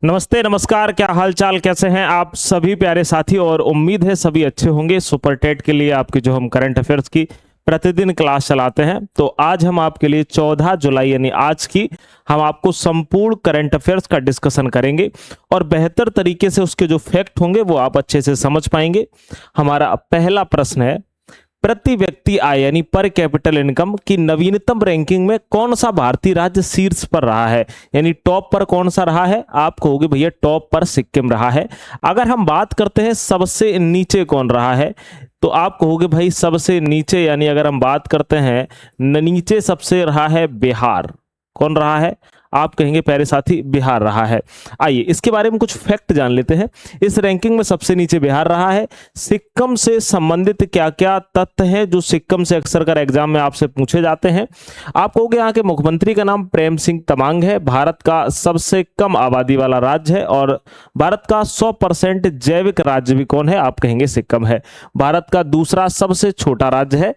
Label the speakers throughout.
Speaker 1: नमस्ते नमस्कार, क्या हाल चाल, कैसे हैं आप सभी प्यारे साथी। और उम्मीद है सभी अच्छे होंगे। सुपर टेट के लिए आपकी जो हम करंट अफेयर्स की प्रतिदिन क्लास चलाते हैं, तो आज हम आपके लिए 14 जुलाई यानी आज की हम आपको संपूर्ण करंट अफेयर्स का डिस्कशन करेंगे और बेहतर तरीके से उसके जो फैक्ट होंगे वो आप अच्छे से समझ पाएंगे। हमारा पहला प्रश्न है, प्रति व्यक्ति आय यानी पर कैपिटल इनकम की नवीनतम रैंकिंग में कौन सा भारतीय राज्य शीर्ष पर रहा है, यानी टॉप पर कौन सा रहा है। आप कहोगे भैया टॉप पर सिक्किम रहा है। अगर हम बात करते हैं सबसे नीचे कौन रहा है, तो आप कहोगे भाई सबसे नीचे, यानी अगर हम बात करते हैं नीचे सबसे रहा है बिहार। कौन रहा है? आप कहेंगे प्यारे साथी बिहार रहा है। आइए इसके बारे में कुछ फैक्ट जान लेते हैं। इस रैंकिंग में सबसे नीचे बिहार रहा है। सिक्किम से संबंधित क्या क्या तथ्य हैं जो सिक्किम से अक्सर कर एग्जाम में आपसे पूछे जाते हैं। आप कहोगे यहाँ के मुख्यमंत्री का नाम प्रेम सिंह तमांग है। भारत का सबसे कम आबादी वाला राज्य है और भारत का 100% जैविक राज्य भी कौन है? आप कहेंगे सिक्किम है। भारत का दूसरा सबसे छोटा राज्य है।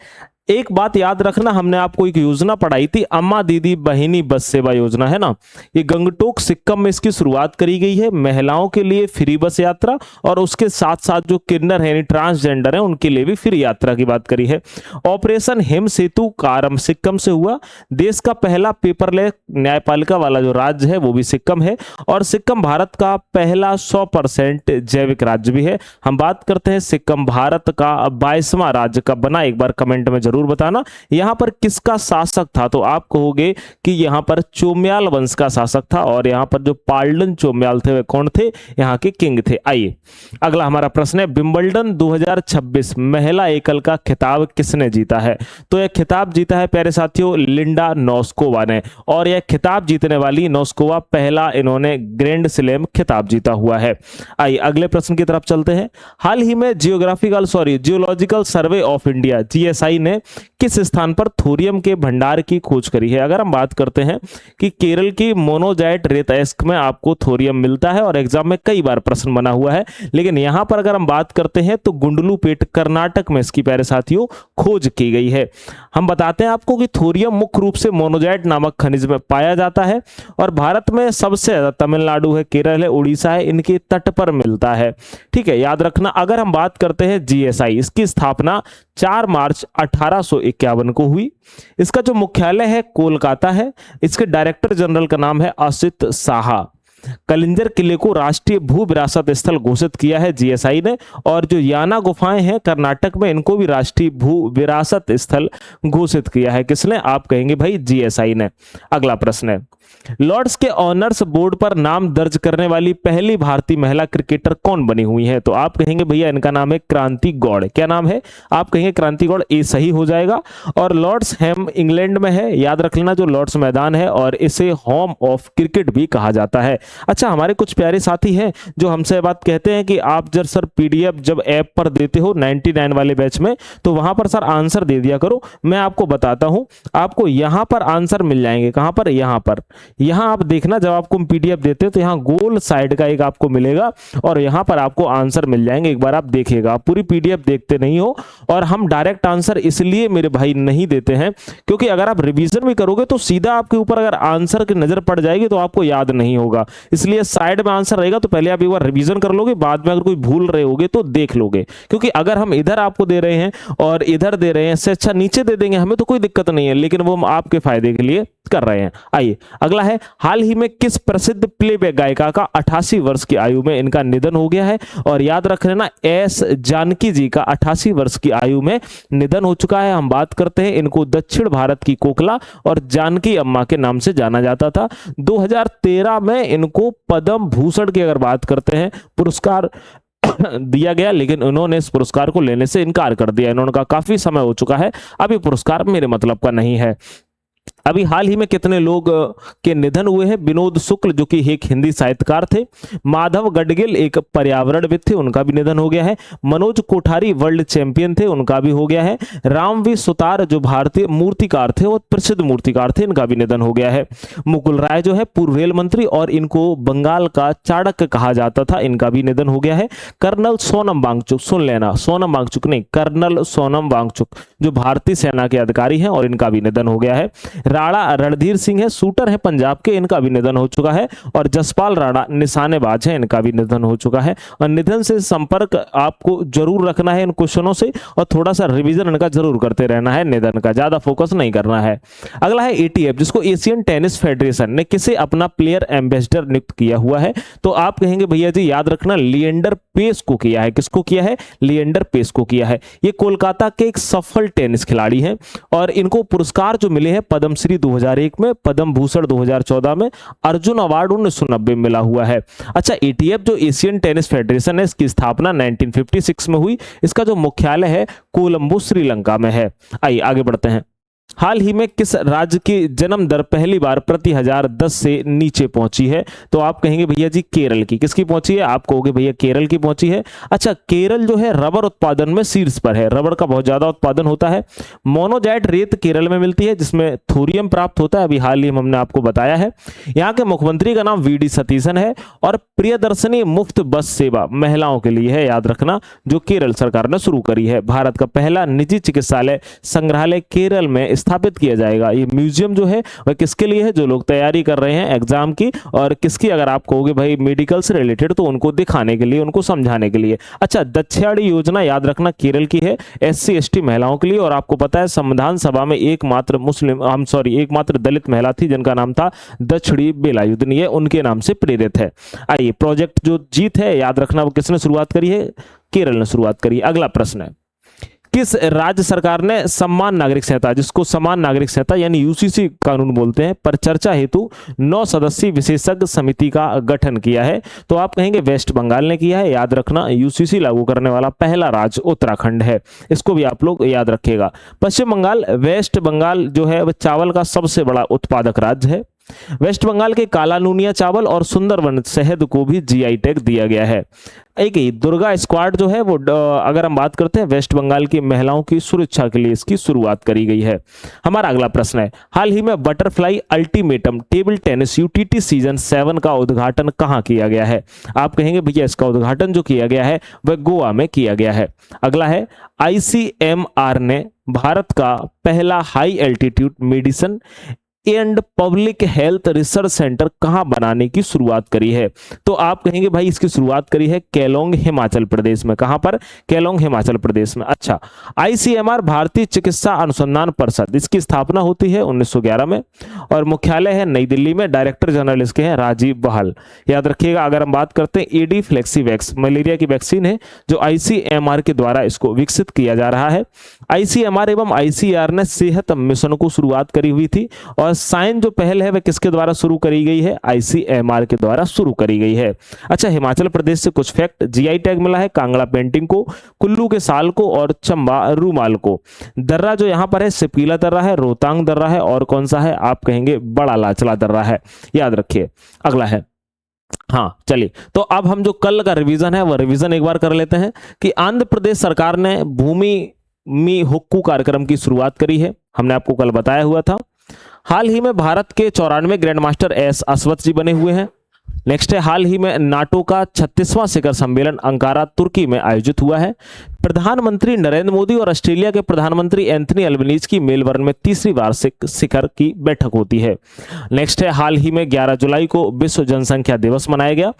Speaker 1: एक बात याद रखना, हमने आपको एक योजना पढ़ाई थी, अम्मा दीदी बहिनी बस सेवा योजना है ना। ये गंगटोक सिक्किम में इसकी शुरुआत करी गई है। महिलाओं के लिए फ्री बस यात्रा और उसके साथ साथ जो किन्नर है यानी ट्रांसजेंडर है उनके लिए भी फ्री यात्रा की बात करी है। ऑपरेशन हिम सेतु का आरंभ सिक्किम से हुआ। देश का पहला पेपरलेस न्यायपालिका वाला जो राज्य है वो भी सिक्किम है। और सिक्किम भारत का पहला 100% जैविक राज्य भी है। हम बात करते हैं सिक्किम भारत का 22वां राज्य कब बना, एक बार कमेंट में जरूर बताना। यहां पर किसका शासक था? तो आप कहोगे कि यहां पर चोम्याल वंश का शासक था और यहां पर जो पाल्डन चोम्याल थे वे कौन थे? यहां के किंग थे। आइए अगला हमारा प्रश्न है, विंबलडन 2026 महिला एकल का खिताब किसने जीता है? तो यह खिताब जीता है प्यारे साथियों लिंडा नोस्कोवा ने। और यह खिताब जीतने वाली नोस्कोवा पहला इन्होंने ग्रैंड स्लैम खिताब जीता हुआ है। आइए अगले प्रश्न की तरफ चलते हैं। हाल ही में geological survey of India GSI ने किस स्थान पर थोरियम के भंडार की खोज करी है? अगर हम बात करते हैं कि केरल की मोनोजाइट रेतस्क में आपको थोरियम मिलता है और एग्जाम में कई बार प्रश्न बना हुआ है, लेकिन यहां पर अगर हम बात करते हैं तो गुंडलुपेट कर्नाटक में इसकी प्यारे साथियों खोज की गई है। हम बताते हैं आपको कि थोरियम मुख्य रूप से मोनोजाइट नामक खनिज में पाया जाता है और भारत में सबसे ज्यादा तमिलनाडु है, केरल है, उड़ीसा है, इनके तट पर मिलता है। ठीक है, याद रखना। अगर हम बात करते हैं जीएसआई, इसकी स्थापना 4 मार्च 1851 को हुई। इसका जो मुख्यालय है कोलकाता है। इसके डायरेक्टर जनरल का नाम है असित साहा। कलिंजर किले को राष्ट्रीय भू विरासत स्थल घोषित किया है जीएसआई ने। और जो याना गुफाएं हैं कर्नाटक में, इनको भी राष्ट्रीय भू विरासत स्थल घोषित किया है। किसने? आप कहेंगे भाई जीएसआई ने। अगला प्रश्न है, लॉर्ड्स के ऑनर्स बोर्ड पर नाम दर्ज करने वाली पहली भारतीय महिला क्रिकेटर कौन बनी हुई है? तो आप कहेंगे भैया इनका नाम है क्रांति गौड़। क्या नाम है? आप कहेंगे क्रांति गौड़। ए सही हो जाएगा। और लॉर्ड्स हैम इंग्लैंड में है, याद रख लेना जो लॉर्ड्स मैदान है, और इसे होम ऑफ क्रिकेट भी कहा जाता है। अच्छा, हमारे कुछ प्यारे साथी हैं जो हमसे बात कहते हैं कि आप जब सर पीडीएफ जब ऐप पर देते हो 99 वाले बैच में, तो वहां पर सर आंसर दे दिया करो। मैं आपको बताता हूं, आपको यहां पर आंसर मिल जाएंगे। कहां पर? यहां पर। यहां आप देखना, जब आपको हम पीडीएफ देते हैं तो यहां गोल साइड का एक आपको मिलेगा और यहां पर आपको आंसर मिल जाएंगे। एक बार आप देखिएगा, आप पूरी पीडीएफ देखते नहीं हो। और हम डायरेक्ट आंसर इसलिए मेरे भाई नहीं देते हैं क्योंकि अगर आप रिवीजन भी करोगे तो सीधा आपके ऊपर अगर आंसर की नजर पड़ जाएगी तो आपको याद नहीं होगा। इसलिए साइड में आंसर रहेगा तो पहले आप एक बार रिवीजन कर लोगे, बाद में अगर कोई भूल रहे होगे तो देख लोगे। क्योंकि अगर हम इधर आपको दे रहे हैं और इधर दे रहे हैं, इससे अच्छा नीचे दे देंगे, हमें तो कोई दिक्कत नहीं है, लेकिन वो हम आपके फायदे के लिए कर रहे हैं। आइए अगला है, हाल ही में किस प्रसिद्ध प्लेबैक गायिका का 88 वर्ष की आयु में इनका निधन हो गया है? और याद रख लेना एस जानकी जी का 88 वर्ष की आयु में निधन हो चुका है। हम बात करते हैं, इनको दक्षिण भारत की कोकिला और जानकी अम्मा के नाम से जाना जाता था। 2013 में इनको पद्म भूषण की अगर बात करते हैं पुरस्कार दिया गया, लेकिन उन्होंने इस पुरस्कार को लेने से इनकार कर दिया। इन्होंने कहा काफी समय हो चुका है, अभी पुरस्कार मेरे मतलब का नहीं है। अभी हाल ही में कितने लोग के निधन हुए हैं? विनोद शुक्ल जो कि एक हिंदी साहित्यकार थे, माधव गडगिल एक पर्यावरणविद थे, उनका भी निधन हो गया है, मनोज कोठारी वर्ल्ड चैंपियन थे, उनका भी हो गया है, रामवी सुतार जो भारतीय मूर्तिकार थे और प्रसिद्ध मूर्तिकार थे, इनका भी निधन हो गया है, मुकुल राय जो है पूर्व रेल मंत्री और इनको बंगाल का चाणक्य कहा जाता था, इनका भी निधन हो गया है, कर्नल सोनम वांगचुक, सुन लेना सोनम वांगचुक नहीं कर्नल सोनम वांगचुक जो भारतीय सेना के अधिकारी हैं और इनका भी निधन हो गया है, राणा रणधीर सिंह है, शूटर है पंजाब के, इनका भी निधन हो चुका है। और जसपाल राणा निशानेबाज है, इनका भी निधन हो चुका है। और निधन से संपर्क आपको जरूर रखना है इन क्वेश्चनों से, और थोड़ा सा रिवीजन इनका जरूर करते रहना है, निधन का ज्यादा फोकस नहीं करना है। अगला है एटीएफ, जिसको एशियन टेनिस फेडरेशन ने किसे अपना प्लेयर एम्बेसडर नियुक्त किया हुआ है? तो आप कहेंगे भैया जी याद रखना, लिएंडर पेस को किया है। किसको किया है? लिएंडर पेस को किया है। ये कोलकाता के एक सफल टेनिस खिलाड़ी हैं और इनको पुरस्कार जो मिले हैं पद्मश्री 2001 में, पद्म भूषण 2014 में, अर्जुन अवार्ड 1990 में मिला हुआ है। अच्छा, एटीएफ जो एशियन टेनिस फेडरेशन है, इसकी स्थापना 1956 में हुई। इसका जो मुख्यालय है कोलंबो श्रीलंका में है। आइए आगे बढ़ते हैं। हाल ही में किस राज्य की जन्म दर पहली बार प्रति हजार 10 से नीचे पहुंची है? तो आप कहेंगे भैया जी केरल की। किसकी पहुंची है? आप कहोगे भैया केरल की पहुंची है। अच्छा, केरल जो है रबर उत्पादन में शीर्ष पर है, रबर का बहुत ज्यादा उत्पादन होता है। मोनोजाइट रेत केरल में मिलती है, जिसमें थोरियम प्राप्त होता है, अभी हाल ही में हमने आपको बताया है। यहाँ के मुख्यमंत्री का नाम वीडी सतीशन है। और प्रियदर्शनी मुफ्त बस सेवा महिलाओं के लिए है, याद रखना, जो केरल सरकार ने शुरू करी है। भारत का पहला निजी चिकित्सालय संग्रहालय केरल में स्थापित किया जाएगा। ये म्यूजियम जो है वह किसके लिए है? जो लोग तैयारी कर रहे हैं एग्जाम की, और किसकी अगर आप कहोगे भाई मेडिकल से रिलेटेड, तो उनको दिखाने के लिए, उनको समझाने के लिए। अच्छा, दक्षिणी योजना याद रखना केरल की है, एससी एसटी महिलाओं के लिए। और आपको पता है संविधान सभा में एकमात्र एकमात्र दलित महिला थी जिनका नाम था दक्षिणी बेलायुधनी, है उनके नाम से प्रेरित है। आइए, प्रोजेक्ट जो जीत है याद रखना, वो किसने शुरुआत करी है? केरल ने शुरुआत करी। अगला प्रश्न है, किस राज्य सरकार ने सम्मान नागरिक संहिता, जिसको समान नागरिक संहिता यानी यूसीसी कानून बोलते हैं, पर चर्चा हेतु 9 सदस्यीय विशेषज्ञ समिति का गठन किया है? तो आप कहेंगे वेस्ट बंगाल ने किया है। याद रखना, यूसीसी लागू करने वाला पहला राज्य उत्तराखंड है, इसको भी आप लोग याद रखिएगा। पश्चिम बंगाल, वेस्ट बंगाल जो है वह चावल का सबसे बड़ा उत्पादक राज्य है। वेस्ट बंगाल के काला नूनिया चावल और सुंदरवन शहद को भी जीआई टैग दिया गया है। एक ही दुर्गा स्क्वाड जो है वो, अगर हम बात करते हैं, वेस्ट बंगाल की महिलाओं की सुरक्षा के लिए इसकी शुरुआत करी गई है। हमारा अगला प्रश्न है, हाल ही में butterfly ultimatum table tennis UTT season 7 का उद्घाटन कहां किया गया है? आप कहेंगे भैया इसका उद्घाटन जो किया गया है वह गोवा में किया गया है। अगला है, आईसीएमआर ने भारत का पहला high altitude medicine and public health research centre कहां बनाने की शुरुआत करी है? तो आप कहेंगे भाई इसकी शुरुआत करी है केलोंग हिमाचल प्रदेश में। कहां पर? केलोंग हिमाचल प्रदेश में। अच्छा, आईसीएमआर भारतीय चिकित्सा अनुसंधान परिषद, इसकी स्थापना होती है 1911 में और मुख्यालय है नई दिल्ली में। डायरेक्टर जनरल इसके हैं राजीव बहाल। याद रखिएगा, अगर हम बात करते हैं एडी फ्लेक्सीवैक्स मलेरिया की वैक्सीन है जो आईसीएमआर के द्वारा इसको विकसित किया जा रहा है। आईसीएमआर एवं आईसीआर ने सेहत मिशन को शुरुआत करी हुई थी और साइन जो पहल है वह किसके द्वारा शुरू करी गई है? आईसीएमआर के द्वारा शुरू करी गई है। अच्छा, हिमाचल प्रदेश से कुछ फैक्ट, जीआई टैग मिला है कांगड़ा पेंटिंग को, कुल्लू के साल को और चंबा रूमाल को। दर्रा जो यहां पर है सिपीला दर्रा है, रोहतांग दर्रा है और कौन सा है? आप कहेंगे बड़ा लाचला दर्रा है, याद रखिए। अगला है, हाँ चलिए, तो अब हम जो कल का रिवीजन है वह रिवीजन एक बार कर लेते हैं कि आंध्र प्रदेश सरकार ने भूमि में हुक्कू कार्यक्रम की शुरुआत करी है, हमने आपको कल बताया हुआ था। हाल ही में भारत के 94 ग्रैंड मास्टर एस अश्वथ जी बने हुए हैं। नेक्स्ट है, हाल ही में नाटो का 36वां शिखर सम्मेलन अंकारा तुर्की में आयोजित हुआ है। प्रधानमंत्री नरेंद्र मोदी और ऑस्ट्रेलिया के प्रधानमंत्री एंथनी अल्बनीज की मेलबर्न में तीसरी वार्षिक शिखर की बैठक होती है। नेक्स्ट है, हाल ही में 11 जुलाई को विश्व जनसंख्या दिवस मनाया गया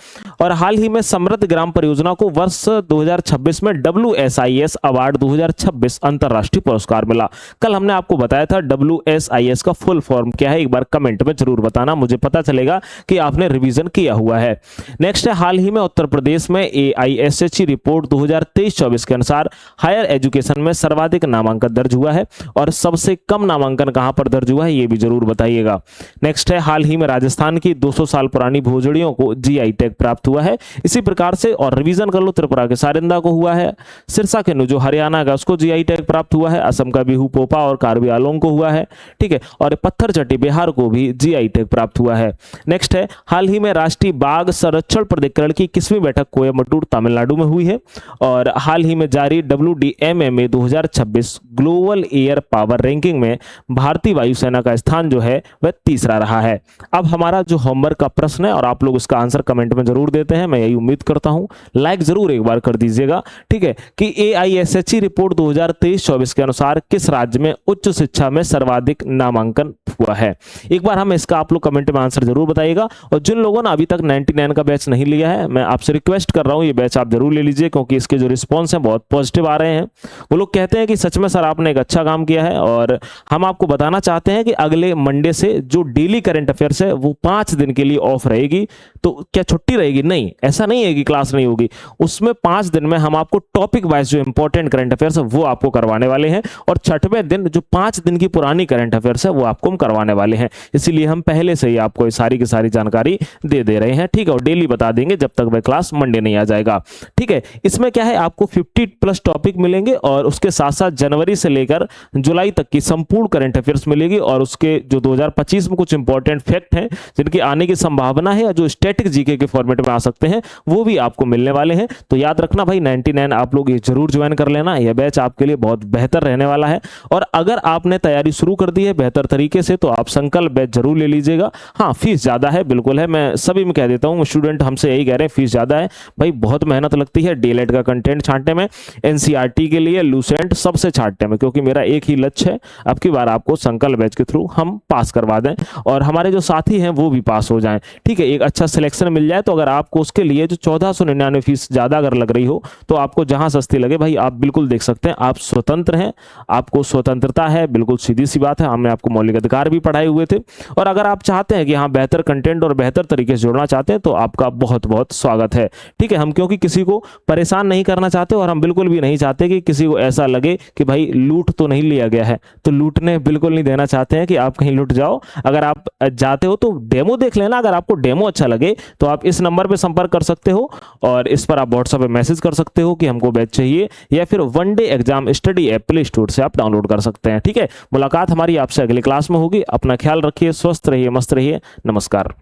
Speaker 1: और हाल ही में समृद्ध ग्राम परियोजना को वर्ष 2026 में WSIS अवार्ड 2026 अंतरराष्ट्रीय पुरस्कार मिला। कल हमने आपको बताया था WSIS का फुल फॉर्म क्या है, एक बार कमेंट में जरूर बताना, मुझे पता चलेगा कि आपने रिवीजन किया हुआ है। नेक्स्ट है, हाल ही में उत्तर प्रदेश में AISHE रिपोर्ट 2023-24 के अनुसार हायर एजुकेशन में सर्वाधिक नामांकन दर्ज हुआ है और सबसे कम नामांकन कहां पर दर्ज हुआ है ये भी जरूर बताइएगा। नेक्स्ट है, हाल ही में राजस्थान की 200 साल पुरानी भोजड़ियों को जीआई टैग प्राप्त हुआ है। इसी प्रकार से और रिवीजन कर लो, त्रिपुरा के सारिंदा को हुआ है, सिरसा के नु जो हरियाणा का उसको जीआई टैग प्राप्त हुआ है, असम का बिहू पोपा और कार्बी आलोंग को हुआ है, ठीक है, और पत्थर चट्टी बिहार को भी जीआई टैग प्राप्त हुआ है। नेक्स्ट है, हाल ही में राष्ट्रीय बाघ संरक्षण प्राधिकरण की 21वीं बैठक कोयम्बटूर तमिलनाडु में हुई है और हाल ही में जारी जारी WDMMA 2026 global air power ranking में भारतीय वायुसेना का स्थान जो है वह तीसरा रहा है। अब हमारा जो होमवर्क का प्रश्न है और आप लोग इसका आंसर कमेंट में जरूर देते हैं, मैं यही उम्मीद करता हूं, लाइक जरूर एक बार कर दीजिएगा, ठीक है, कि AISHE रिपोर्ट 2023-24 के अनुसार किस राज्य में उच्च शिक्षा में सर्वाधिक नामांकन हुआ है। एक बार हम इसका आप लोग कमेंट में आंसर जरूर बताइएगा। और जिन लोगों ने अभी तक 99 का बैच नहीं लिया है, मैं आपसे रिक्वेस्ट कर रहा हूं ये बैच आप जरूर ले लीजिए, क्योंकि इसके जो रिस्पॉन्स हैं बहुत पॉजिटिव आ रहे हैं। वो लोग कहते हैं कि सच में सर आपने एक अच्छा काम किया है, और हम आपको बताना चाहते हैं कि अगले मंडे से जो डेली करंट अफेयर्स है वो 5 दिन के लिए ऑफ रहेगी। तो क्या छुट्टी रहेगी? नहीं, ऐसा नहीं है कि क्लास नहीं होगी। उसमें 5 दिन में हम आपको टॉपिक वाइज जो इंपॉर्टेंट करंट अफेयर्स है वो आपको करवाने वाले हैं, और 6वें दिन जो 5 दिन की पुरानी करंट अफेयर्स है वो आपको हम करवाने वाले हैं। इसीलिए हम पहले से ही आपको सारी की सारी जानकारी दे रहे हैं, ठीक है, और डेली बता देंगे जब तक वह क्लास मंडे नहीं आ जाएगा, ठीक है। इसमें क्या है, आपको 50+ टॉपिक मिलेंगे, और उसके साथ साथ जनवरी से लेकर जुलाई तक की संपूर्ण करंट अफेयर्स मिलेगी, और उसके जो 2025 में कुछ इंपॉर्टेंट फैक्ट हैं जिनकी आने की संभावना है, जो स्टैटिक जीके के फॉर्मेट में आ सकते हैं, वो भी आपको मिलने वाले हैं। तो याद रखना भाई, 99 आप लोग ये जरूर ज्वाइन कर लेना, यह बैच आपके लिए बहुत बेहतर रहने वाला है। और अगर आपने तैयारी शुरू कर दी है बेहतर तरीके से, तो आप संकल्प बैच जरूर ले लीजिएगा। हाँ, फीस ज्यादा है, बिल्कुल है, मैं सभी में कह देता हूँ, स्टूडेंट हमसे यही कह रहे हैं फीस ज्यादा है भाई, बहुत मेहनत लगती है डीएलएड का कंटेंट छांटने में, एनसीईआरटी के लिए, लूसेंट सबसे छांटने में, क्योंकि मेरा एक ही लक्ष्य है, अब की बार आपको संकल्प बैच के थ्रू हम पास करवा दें और हमारे जो साथी हैं वो भी पास हो जाएं, ठीक है, एक अच्छा सिलेक्शन मिल जाए। तो अगर आपको उसके लिए जो 1499 फीस ज्यादा अगर लग रही हो, तो आपको जहां सस्ती लगे भाई आप बिल्कुल देख सकते हैं, आप स्वतंत्र हैं, आपको स्वतंत्रता है, बिल्कुल सीधी सी बात है, हमने आपको मौलिक अधिकार भी पढ़ाए हुए थे। और अगर आप चाहते हैं कि हाँ बेहतर कंटेंट और बेहतर तरीके से जुड़ना चाहते हैं, तो आपका बहुत बहुत स्वागत है, ठीक है। हम क्योंकि किसी को परेशान नहीं करना चाहते, और हम बिल्कुल भी नहीं चाहते कि किसी को ऐसा लगे कि भाई लूट तो नहीं लिया गया है, तो लूटने बिल्कुल नहीं देना चाहते हैं कि आप कहीं लूट जाओ। अगर आप जाते हो तो डेमो देख लेना, अगर आपको डेमो अच्छा लगे तो आप इस नंबर पे संपर्क कर सकते हो, और इस पर आप व्हाट्सएप पे मैसेज कर सकते हो कि हमको बैच चाहिए, या फिर one day exam study app play store से आप डाउनलोड कर सकते हैं, ठीक है। मुलाकात हमारी आपसे अगली क्लास में होगी। अपना ख्याल रखिए, स्वस्थ रहिए, मस्त रहिए, नमस्कार।